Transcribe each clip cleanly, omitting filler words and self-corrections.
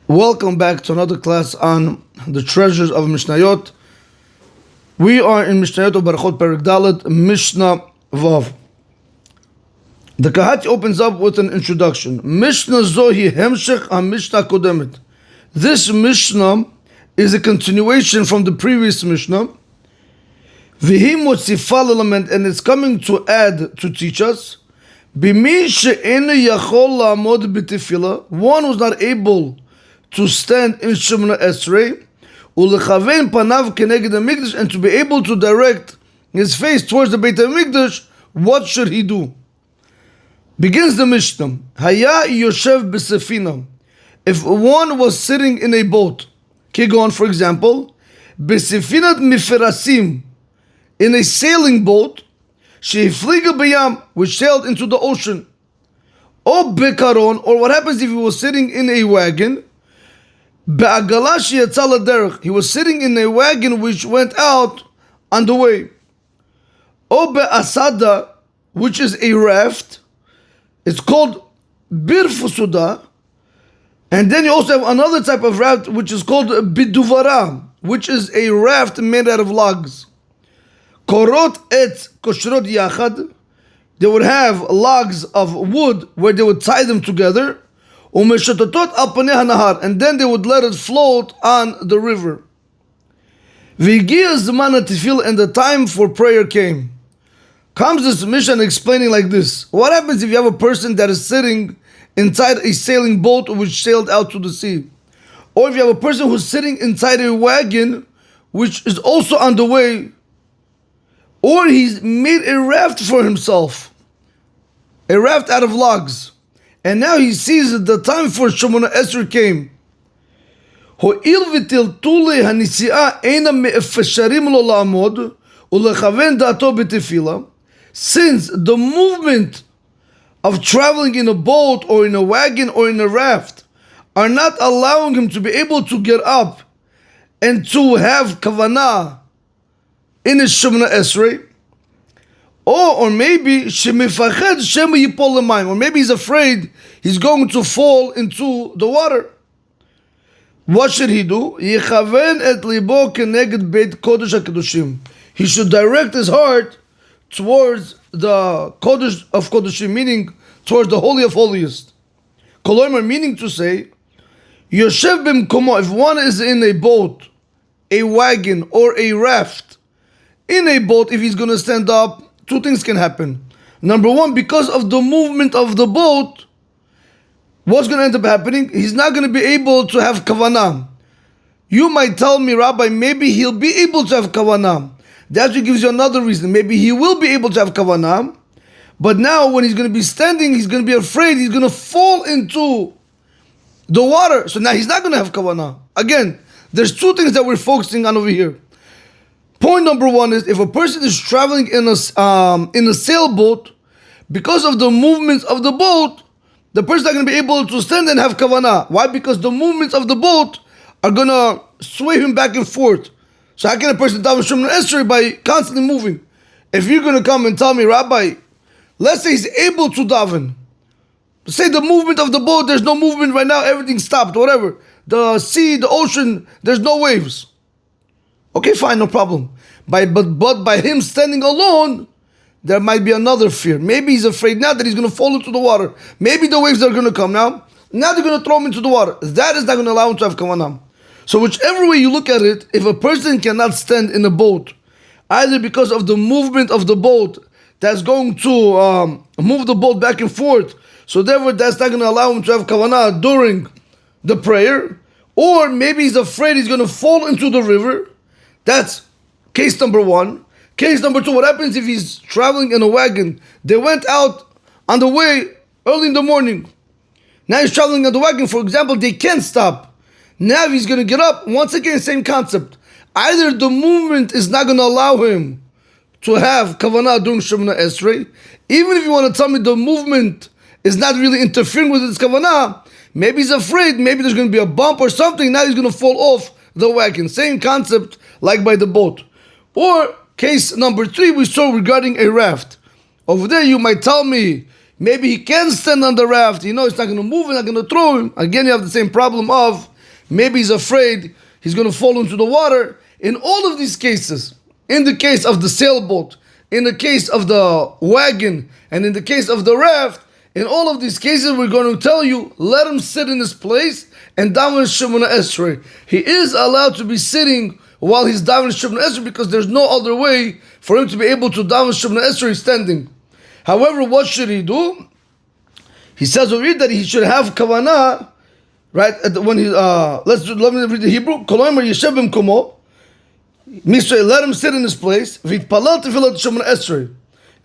Welcome back to another class on the Treasures of Mishnayot. We are in Mishnayot of Perek Dalet, Mishna Vav. The Kahati opens up with an introduction. Mishna Zohi Hemshech HaMishna Kodemet. This Mishnah is a continuation from the previous Mishnah. Vihi Motzifal element, and it's coming to add, to teach us. Bimi she'enu yachol la'amod b'tefillah, one who's not able to stand in Shemona Esrei, ulechavein panav keneged hamikdash, and to be able to direct his face towards the Beit HaMikdash, what should he do? Begins the Mishnah. Haya yoshev b'sefina. If one was sitting in a boat, Kigon, for example, b'sefinat miferasim, in a sailing boat, sheifliga b'yam, which sailed into the ocean, or bekaron, or what happens if he was sitting in a wagon, he was sitting in a wagon which went out on the way. Or be'asada, which is a raft. It's called birfusuda. And then you also have another type of raft which is called biduvara, which is a raft made out of logs. Korot et koshrot yachad. They would have logs of wood where they would tie them together. And then they would let it float on the river. And the time for prayer came. Comes this Mishna explaining like this. What happens if you have a person that is sitting inside a sailing boat which sailed out to the sea? Or if you have a person who's sitting inside a wagon which is also on the way? Or he's made a raft for himself. A raft out of logs. And now he sees that the time for Shemona Esrei came. Since the movement of traveling in a boat or in a wagon or in a raft are not allowing him to be able to get up and to have kavanah in his Shemona Esrei, or maybe or maybe he's afraid he's going to fall into the water. What should he do? He should direct his heart towards the Kodesh of Kodeshim, meaning towards the Holy of Holiest. Kolomer, meaning to say, Yoshev b'mkomo, if one is in a boat, a wagon, or a raft, in a boat, if he's going to stand up, two things can happen. Number one, because of the movement of the boat, what's going to end up happening? He's not going to be able to have kavanah. You might tell me, Rabbi, maybe he'll be able to have kavanah. That actually gives you another reason. Maybe he will be able to have kavanah, but now when he's going to be standing, he's going to be afraid he's going to fall into the water. So now he's not going to have kavanah. Again, there's two things that we're focusing on over here. Point number one is, if a person is traveling in a sailboat, because of the movements of the boat, the person is not going to be able to stand and have kavanah. Why? Because the movements of the boat are going to sway him back and forth. So how can a person daven Shemona Esrei by constantly moving? If you're going to come and tell me, Rabbi, let's say he's able to daven. Say the movement of the boat, there's no movement right now, everything stopped, whatever. The sea, the ocean, there's no waves. Okay, fine, no problem. But by him standing alone, there might be another fear. Maybe he's afraid now that he's going to fall into the water. Maybe the waves are going to come now. Now they're going to throw him into the water. That is not going to allow him to have kavanah. So whichever way you look at it, if a person cannot stand in a boat, either because of the movement of the boat that's going to move the boat back and forth, so therefore that's not going to allow him to have kavanah during the prayer, or maybe he's afraid he's going to fall into the river. That's case number one. Case number two, what happens if he's traveling in a wagon? They went out on the way early in the morning. Now he's traveling on the wagon, for example, they can't stop. Now he's going to get up. Once again, same concept. Either the movement is not going to allow him to have kavanah during Shemona Esrei. Even if you want to tell me the movement is not really interfering with his kavanah, maybe he's afraid, maybe there's going to be a bump or something, now he's going to fall off the wagon. Same concept like by the boat. Or case number three we saw regarding a raft. Over there you might tell me, maybe he can stand on the raft, it's not going to move, it's not going to throw him. Again, you have the same problem of Maybe he's afraid he's going to fall into the water. In all of these cases, in the case of the sailboat, in the case of the wagon, and in the case of the raft, in all of these cases, we're going to tell you, let him sit in his place and daven Shemona Esrei. He is allowed to be sitting while he's davening Shemona Esrei because there's no other way for him to be able to daven Shemona Esrei standing. However, what should he do? He says we read that he should have kavanah, right? When he let me read the Hebrew. Kolomer yeshev b'mkomo. Mishnah, let him sit in his place. V'itpalal tefilat Shemona Esrei,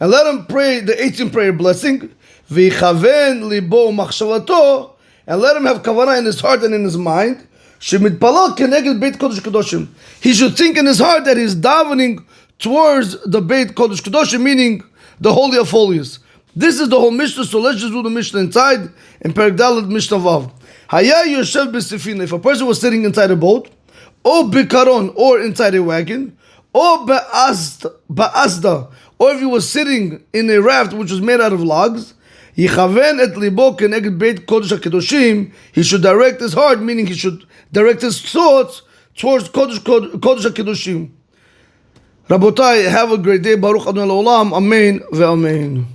and let him pray the 18 prayer blessing. V'chaven libo machshavato, and let him have kavanah in his heart and in his mind. Shemitpalal keneged Beit Kodesh Kedoshim. He should think in his heart that he's davening towards the Beit Kodesh Kedoshim, meaning the Holy of Holies. This is the whole Mishnah, so let's just do the Mishnah inside in Perek Dalet Mishnah Vav. Haya yoshev b'sefina. If a person was sitting inside a boat, or bikaron, or inside a wagon, or ba'asda, or if he was sitting in a raft which was made out of logs, yichaven et libo keneged Beit Kodesh HaKedoshim. He should direct his heart, meaning he should direct his thoughts towards Kodesh HaKedoshim. Rabotai, have a great day. Baruch Adonai Olam. Amen ve'amen.